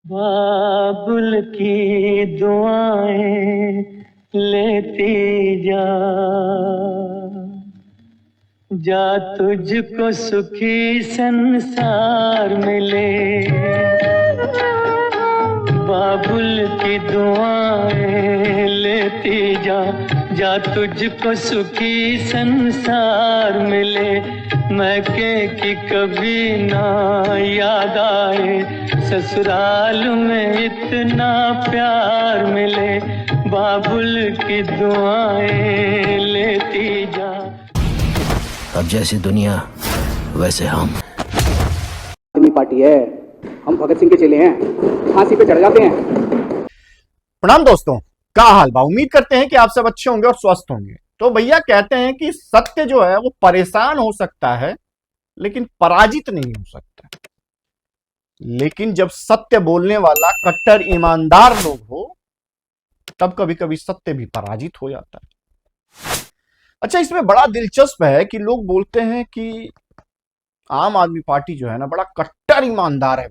बाबुल की दुआएं लेती जा, जा तुझको सुखी संसार मिले। बाबुल की दुआएं लेती जा, जा तुझको सुखी संसार मिले। मैके की कभी ना याद आए, ससुराल में इतना प्यार मिले। बाबुल की दुआएं लेती जा। अब जैसी दुनिया वैसे हम। आदमी पार्टी है, हम भगत सिंह के चेले हैं, फांसी पे चढ़ जाते हैं। प्रणाम दोस्तों, क्या हाल बा। उम्मीद करते हैं कि आप सब अच्छे होंगे और स्वस्थ होंगे। तो भैया कहते हैं कि सत्य जो है वो परेशान हो सकता है लेकिन पराजित नहीं हो सकता। लेकिन जब सत्य बोलने वाला कट्टर ईमानदार लोग हो तब कभी कभी सत्य भी पराजित हो जाता है। अच्छा, इसमें बड़ा दिलचस्प है कि लोग बोलते हैं कि आम आदमी पार्टी जो है ना बड़ा कट्टर ईमानदार है।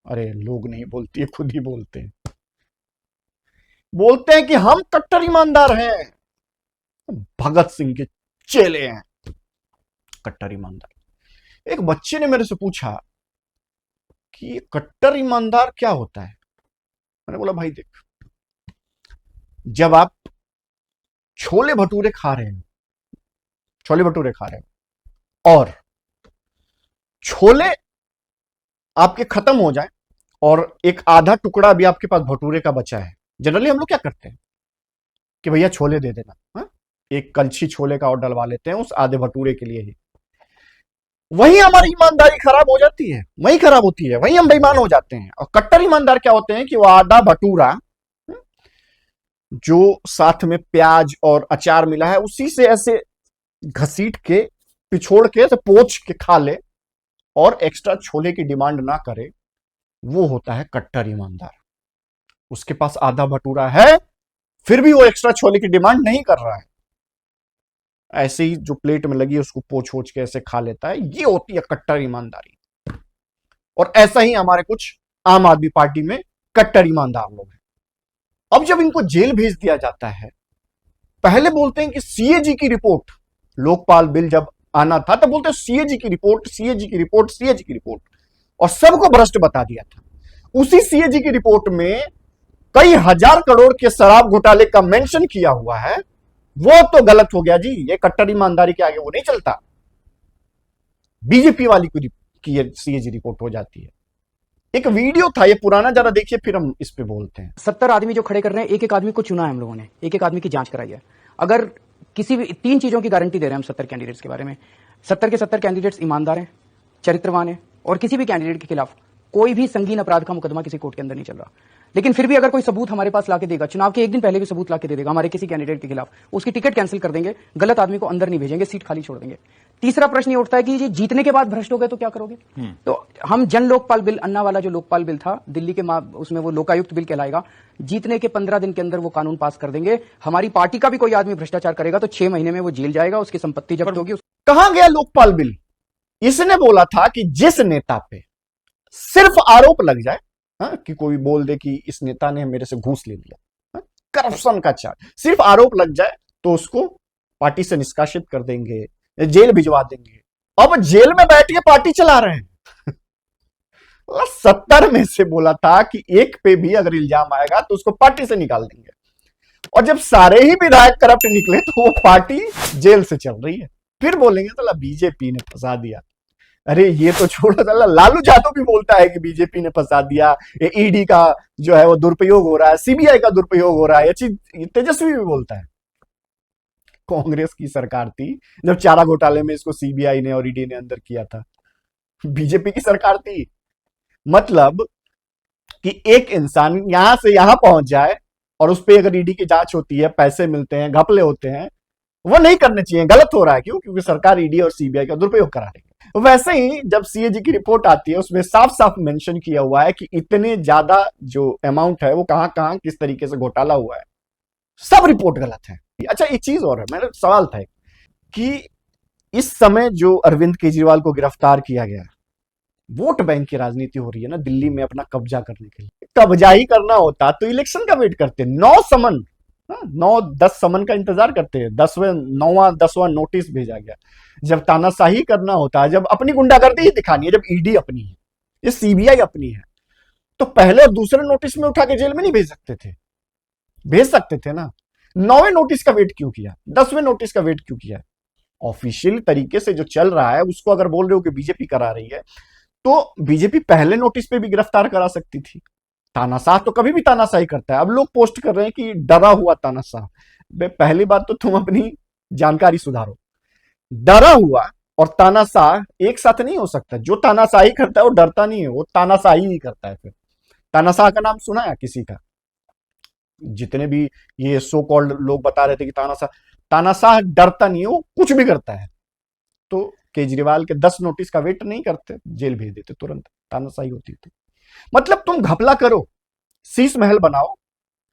अरे लोग नहीं बोलती है, खुद ही बोलते हैं। बोलते हैं कि हम कट्टर ईमानदार हैं, भगत सिंह के चेले हैं कट्टर ईमानदार। एक बच्चे ने मेरे से पूछा कि ये कट्टर ईमानदार क्या होता है। मैंने बोला भाई देख, जब आप छोले भटूरे खा रहे हैं और छोले आपके खत्म हो जाए और एक आधा टुकड़ा भी आपके पास भटूरे का बचा है, जनरली हम लोग क्या करते हैं कि भैया छोले दे देना, हा? एक कलछी छोले का और डलवा लेते हैं उस आधे भटूरे के लिए ही। वही हमारी ईमानदारी खराब हो जाती है, वही खराब होती है, वही हम बेईमान हो जाते हैं। और कट्टर ईमानदार क्या होते हैं कि वो आधा भटूरा जो साथ में प्याज और अचार मिला है उसी से ऐसे घसीट के पिछोड़ के ऐसे पोंछ के खा ले और एक्स्ट्रा छोले की डिमांड ना करे, वो होता है कट्टर ईमानदार। उसके पास आधा भटूरा है फिर भी वो एक्स्ट्रा छोले की डिमांड नहीं कर रहा है, ऐसे ही जो प्लेट में लगी है उसको पोंछ ओछ के ऐसे खा लेता है। ये होती है कट्टर ईमानदारी। और ऐसा ही हमारे कुछ आम आदमी पार्टी में कट्टर ईमानदार लोग हैं। अब जब इनको जेल भेज दिया जाता है, पहले बोलते हैं कि सीएजी की रिपोर्ट, लोकपाल बिल जब आना था तब बोलते हैं सीएजी की रिपोर्ट, और सबको भ्रष्ट बता दिया था। उसी सीएजी की रिपोर्ट में कई हजार करोड़ के शराब घोटाले का मेंशन किया हुआ है, वो तो गलत हो गया जी। ये कट्टर ईमानदारी के आगे वो नहीं चलता। बीजेपी वाली की सीएजी रिपोर्ट हो जाती है। एक वीडियो था, ये पुराना, जरा देखिए फिर हम इस पे बोलते हैं। 70 आदमी जो खड़े कर रहे हैं, एक एक आदमी को चुना है हम लोगों ने, एक एक आदमी की जांच कराई है। अगर किसी भी 3 चीजों की गारंटी दे रहे हैं हम 70 कैंडिडेट्स के बारे में। 70 के 70 कैंडिडेट्स ईमानदार हैं, चरित्रवान हैं और किसी भी कैंडिडेट के खिलाफ कोई भी संगीन अपराध का मुकदमा किसी कोर्ट के अंदर नहीं चल रहा। लेकिन फिर भी अगर कोई सबूत हमारे पास लाके देगा, चुनाव के एक दिन पहले भी सबूत लाके दे देगा हमारे किसी कैंडिडेट के खिलाफ, उसकी टिकट कैंसिल कर देंगे, गलत आदमी को अंदर नहीं भेजेंगे, सीट खाली छोड़ देंगे। तीसरा प्रश्न ये उठता है कि ये जीतने के बाद भ्रष्ट हो गए तो क्या करोगे? तो हम जन लोकपाल बिल, अन्ना वाला जो लोकपाल बिल था दिल्ली के, उसमें वो लोकायुक्त बिल कहलाएगा, जीतने के 15 दिन के अंदर वो कानून पास कर देंगे। हमारी पार्टी का भी कोई आदमी भ्रष्टाचार करेगा तो 6 महीने में वो जेल जाएगा, उसकी संपत्ति जब्त होगी। कहां गया लोकपाल बिल? इसने बोला था कि जिस नेता पे सिर्फ आरोप लग जाए, कि कोई बोल दे कि इस नेता ने मेरे से घूस ले लिया, करप्शन का चार्ज, सिर्फ आरोप लग जाए तो उसको पार्टी से निष्कासित कर देंगे, जेल भिजवा देंगे। अब जेल में बैठ के पार्टी चला रहे हैं। 70 में से बोला था कि एक पे भी अगर इल्जाम आएगा तो उसको पार्टी से निकाल देंगे, और जब सारे ही विधायक करप्ट निकले तो वो पार्टी जेल से चल रही है। फिर बोलेंगे तो बीजेपी ने फंसा दिया। अरे ये तो छोड़ो, लालू यादव भी बोलता है कि बीजेपी ने फंसा दिया, ईडी का जो है वो दुरुपयोग हो रहा है, सीबीआई का दुरुपयोग हो रहा है, तेजस्वी भी बोलता है। कांग्रेस की सरकार थी जब चारा घोटाले में इसको सीबीआई ने और ईडी ने अंदर किया था, बीजेपी की सरकार थी। मतलब कि एक इंसान यहां से यहां पहुंच जाए और उस पर अगर ईडी की जांच होती है, पैसे मिलते हैं, घपले होते हैं, वो नहीं करने चाहिए, गलत हो रहा है। क्यों? क्योंकि सरकार ईडी और सीबीआई का दुरुपयोग करा रही है। वैसे ही जब सीएजी की रिपोर्ट आती है उसमें साफ साफ मेंशन किया हुआ है कि इतने ज्यादा जो अमाउंट है वो कहां कहां किस तरीके से घोटाला हुआ है, सब रिपोर्ट गलत है। अच्छा, एक चीज और है, मेरा सवाल था कि इस समय जो अरविंद केजरीवाल को गिरफ्तार किया गया, वोट बैंक की राजनीति हो रही है ना दिल्ली में अपना कब्जा करने के लिए। कब्जा ही करना होता तो इलेक्शन का वेट करते, 9 समन, 9-10 समन का इंतजार करते हैं, 10वां नोटिस भेजा गया। जब तानाशाही करना होता है, जब अपनी गुंडागर्दी ही दिखानी है, जब ईडी अपनी है, ये सीबीआई अपनी है, तो पहले और दूसरे नोटिस में उठा के जेल में नहीं भेज सकते थे? भेज सकते थे ना। 9वें नोटिस का वेट क्यों किया? 10वें नोटिस का वेट क्यों किया? ऑफिशियल तरीके से जो चल रहा है उसको अगर बोल रहे हो कि बीजेपी करा रही है, तो बीजेपी पहले नोटिस पे भी गिरफ्तार करा सकती थी। तानाशाह तो कभी भी तानाशाही करता है। अब लोग पोस्ट कर रहे हैं कि डरा हुआ तानाशाह। पहली बात तो तुम अपनी जानकारी सुधारो। डरा हुआ और तानाशाह एक साथ नहीं हो सकता। जो तानाशाही करता है वो डरता नहीं है, वो तानाशाही ही करता है। फिर तानाशाह का नाम सुना है किसी का? जितने भी ये सो कॉल्ड लोग बता रहे थे कि तानाशाह, तानाशाह डरता नहीं है, वो कुछ भी करता है। तो केजरीवाल के 10 नोटिस का वेट नहीं करते, जेल भेज देते तुरंत, तानाशाही होती थी। मतलब तुम घपला करो, शीश महल बनाओ,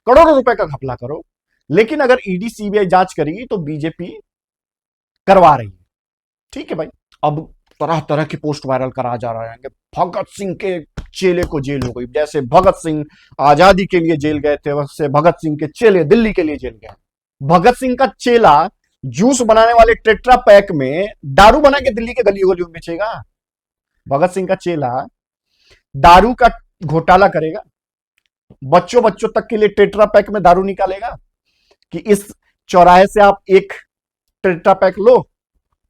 करोड़ों रुपए का घपला करो, लेकिन अगर ईडी सीबीआई जांच करेगी तो बीजेपी करवा रही है। ठीक है भाई। अब तरह तरह की पोस्ट वायरल करा जा रहे हैं। भगत सिंह के चेले को जेल हो गई, जैसे भगत सिंह आजादी के लिए जेल गए थे वैसे भगत सिंह के चेले दिल्ली के लिए जेल गए। भगत सिंह का चेला जूस बनाने वाले टेट्रा पैक में दारू बना के दिल्ली के गलियों गलियों में बेचेगा? भगत सिंह का चेला दारू का घोटाला करेगा? बच्चों बच्चों तक के लिए टेट्रा पैक में दारू निकालेगा कि इस चौराहे से आप एक टेट्रा पैक लो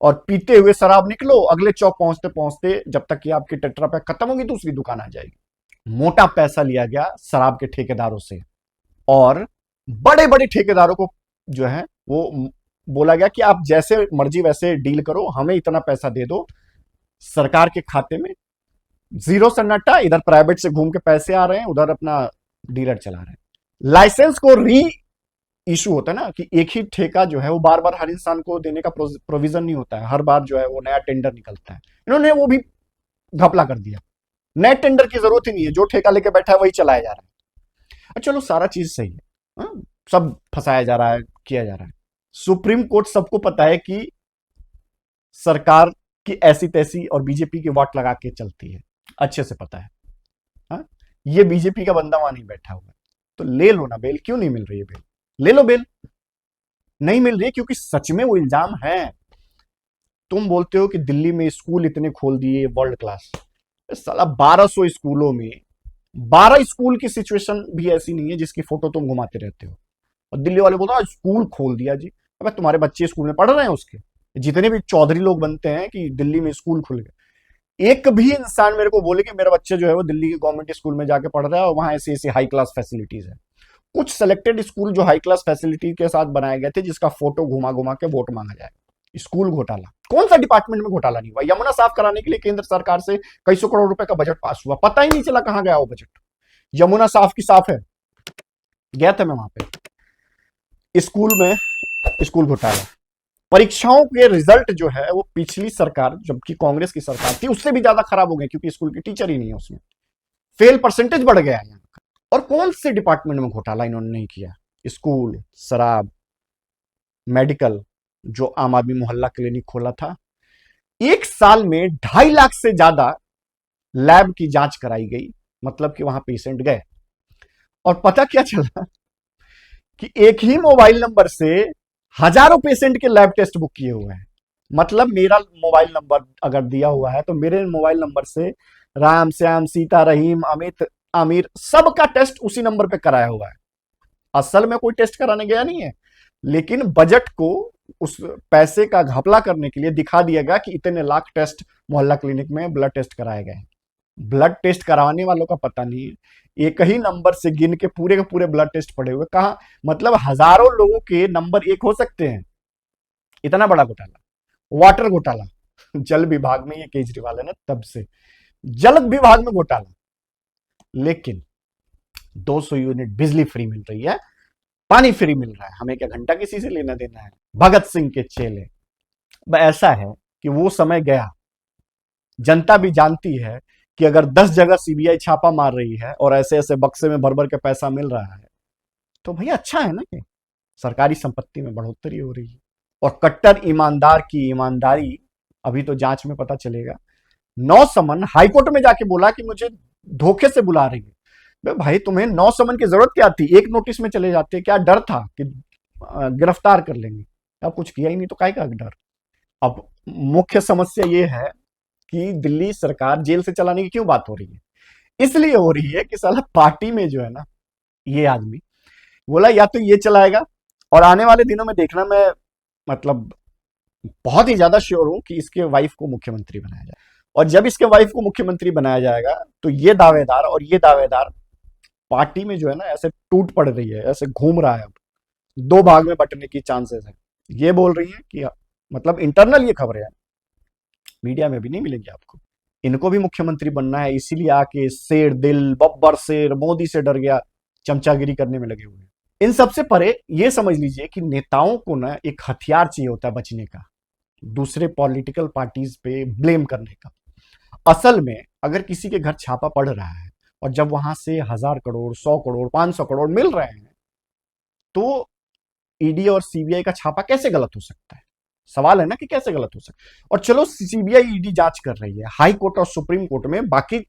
और पीते हुए शराब निकलो, अगले चौक पहुंचते पहुंचते जब तक कि आपकी टेट्रा पैक खत्म होगी दूसरी दुकान आ जाएगी। मोटा पैसा लिया गया शराब के ठेकेदारों से, और बड़े बड़े ठेकेदारों को जो है वो बोला गया कि आप जैसे मर्जी वैसे डील करो, हमें इतना पैसा दे दो। सरकार के खाते में जीरो सन्नाटा, इधर प्राइवेट से घूम के पैसे आ रहे हैं, उधर अपना डीलर चला रहे हैं। लाइसेंस को री इशू होता है ना कि एक ही ठेका जो है वो बार बार हर इंसान को देने का प्रोविजन नहीं होता है, हर बार जो है वो नया टेंडर निकलता है। इन्होंने वो भी घपला कर दिया, नए टेंडर की जरूरत ही नहीं है, जो ठेका लेके बैठा है वही चलाया जा रहा है। चलो सारा चीज सही है, सब फंसाया जा रहा है, किया जा रहा है। सुप्रीम कोर्ट सबको पता है कि सरकार की ऐसी तैसी और बीजेपी की वाट लगा के चलती है, अच्छे से पता है। ये बीजेपी का बंदा वहां नहीं बैठा हुआ, तो ले लो ना बेल। क्यों नहीं मिल रही है बेल? ले लो बेल। नहीं मिल रही क्योंकि सच में वो इल्जाम है। तुम बोलते हो कि दिल्ली में स्कूल इतने खोल दिए वर्ल्ड क्लास, साला 1200 स्कूलों में 12 स्कूल की सिचुएशन भी ऐसी नहीं है जिसकी फोटो तुम घुमाते रहते हो, और दिल्ली वाले बोलते स्कूल खोल दिया जी। अब तुम्हारे बच्चे स्कूल में पढ़ रहे हैं? उसके जितने भी चौधरी लोग बनते हैं कि दिल्ली में स्कूल खुल गए, एक भी इंसान मेरे को बोले कि मेरा बच्चा जो है वो दिल्ली के गवर्नमेंट स्कूल में जाके पढ़ रहा है और वहां ऐसी ऐसी हाई क्लास फैसिलिटीज है। कुछ सिलेक्टेड स्कूल जो हाई क्लास फैसिलिटी के साथ बनाए गए थे, जिसका फोटो घुमा घुमा के वोट मांगा जाए। स्कूल घोटाला, कौन सा डिपार्टमेंट में घोटाला नहीं हुआ? यमुना साफ कराने के लिए केंद्र सरकार से कई सौ करोड़ रुपए का बजट पास हुआ, पता ही नहीं चला कहां गया वो बजट। यमुना साफ की साफ है, गया था मैं वहां पे। स्कूल में स्कूल घोटाला, परीक्षाओं के रिजल्ट जो है वो पिछली सरकार जबकि कांग्रेस की सरकार थी उससे भी ज्यादा खराब हो गए, क्योंकि स्कूल की टीचर ही नहीं है उसमें, फेल परसेंटेज बढ़ गया है। और कौन से डिपार्टमेंट में घोटाला इन्होंने नहीं किया? स्कूल, शराब, मेडिकल, जो आम आदमी मोहल्ला क्लिनिक खोला था, एक साल में 2.5 लाख से ज्यादा लैब की जांच कराई गई, मतलब कि वहां पेशेंट गए और पता क्या चला कि एक ही मोबाइल नंबर से हजारों पेशेंट के लैब टेस्ट बुक किए हुए हैं। मतलब मेरा मोबाइल नंबर अगर दिया हुआ है तो मेरे मोबाइल नंबर से राम, श्याम, सीता, रहीम, अमित, आमिर सबका टेस्ट उसी नंबर पे कराया हुआ है। असल में कोई टेस्ट कराने गया नहीं है, लेकिन बजट को उस पैसे का घपला करने के लिए दिखा दिया गया कि इतने लाख टेस्ट मोहल्ला क्लिनिक में ब्लड टेस्ट कराए गए। ब्लड टेस्ट कराने वालों का पता नहीं है, एक ही नंबर से गिन के पूरे ब्लड टेस्ट पड़े हुए कहा, मतलब हजारों लोगों के नंबर एक हो सकते हैं। इतना बड़ा घोटाला। वाटर घोटाला, जल विभाग में ये केजरीवाल है ना तब से जल विभाग में घोटाला, लेकिन 200 यूनिट बिजली फ्री मिल रही है, पानी फ्री मिल रहा है, हमें क्या घंटा किसी से लेना देना है? भगत सिंह के चेले। ऐसा है कि वो समय गया, जनता भी जानती है कि अगर 10 जगह सीबीआई छापा मार रही है और ऐसे ऐसे बक्से में भर भर के पैसा मिल रहा है तो भैया अच्छा है ना कि सरकारी संपत्ति में बढ़ोतरी हो रही है। और कट्टर ईमानदार की ईमानदारी अभी तो जांच में पता चलेगा, 9 समन हाईकोर्ट में जाके बोला कि मुझे धोखे से बुला रही है। भाई तुम्हें 9 समन की जरूरत क्या थी, एक नोटिस में चले जाते, क्या डर था कि गिरफ्तार कर लेंगे? अब कुछ किया ही नहीं तो काहे का डर। अब मुख्य समस्या ये है कि दिल्ली सरकार जेल से चलाने की क्यों बात हो रही है? इसलिए हो रही है कि साला पार्टी में जो है ना, ये आदमी बोला या तो ये चलाएगा, और आने वाले दिनों में देखना, मैं मतलब बहुत ही ज्यादा श्योर हूं कि इसके वाइफ को मुख्यमंत्री बनाया जाए, और जब इसके वाइफ को मुख्यमंत्री बनाया जाएगा तो ये दावेदार और ये दावेदार पार्टी में जो है ना ऐसे टूट पड़ रही है, ऐसे घूम रहा है, अब 2 भाग में बंटने की चांसेस है। ये बोल रही है कि मतलब इंटरनल ये खबरें हैं, मीडिया में भी नहीं मिलेंगी आपको। इनको भी मुख्यमंत्री बनना है, इसीलिए आके शेर दिल बब्बर शेर मोदी से डर गया चमचागिरी करने में लगे हुए हैं। इन सबसे परे ये समझ लीजिए कि नेताओं को ना एक हथियार चाहिए होता है बचने का, दूसरे पॉलिटिकल पार्टीज पे ब्लेम करने का। असल में अगर किसी के घर छापा पड़ रहा है और जब वहां से 1000 करोड़ 100 करोड़ 500 करोड़ मिल रहे हैं, तो ईडी और सीबीआई का छापा कैसे गलत हो सकता है? सवाल है ना कि कैसे गलत हो सकता है। और चलो सीबीआई ईडी जांच कर रही है, हाई कोर्ट और सुप्रीम कोर्ट में बाकी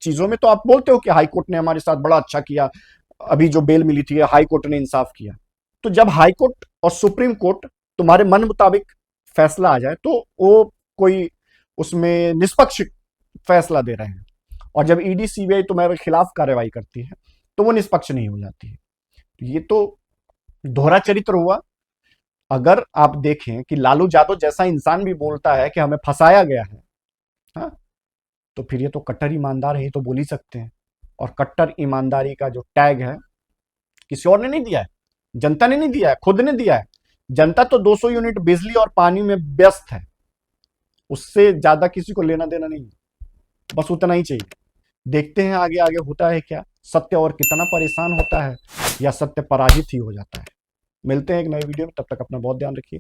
चीजों में तो आप बोलते हो कि हाई कोर्ट ने हमारे साथ बड़ा अच्छा किया, अभी जो बेल मिली थी हाई कोर्ट ने इंसाफ किया। तो जब हाई कोर्ट और सुप्रीम कोर्ट तुम्हारे मन मुताबिक फैसला आ जाए तो वो कोई उसमें निष्पक्ष फैसला दे रहे हैं, और जब ईडी सीबीआई तुम्हारे खिलाफ कार्रवाई करती है तो वो निष्पक्ष नहीं हो जाती है। ये तो दोहरा चरित्र हुआ। अगर आप देखें कि लालू यादव जैसा इंसान भी बोलता है कि हमें फंसाया गया है, हाँ, तो फिर ये तो कट्टर ईमानदार है, ये तो बोल ही सकते हैं। और कट्टर ईमानदारी का जो टैग है किसी और ने नहीं दिया है, जनता ने नहीं दिया है, खुद ने दिया है। जनता तो 200 यूनिट बिजली और पानी में व्यस्त है, उससे ज्यादा किसी को लेना देना नहीं, बस उतना ही चाहिए। देखते हैं आगे आगे होता है क्या, सत्य और कितना परेशान होता है या सत्य पराजित ही हो जाता है। मिलते हैं एक नए वीडियो में, तब तक अपना बहुत ध्यान रखिए।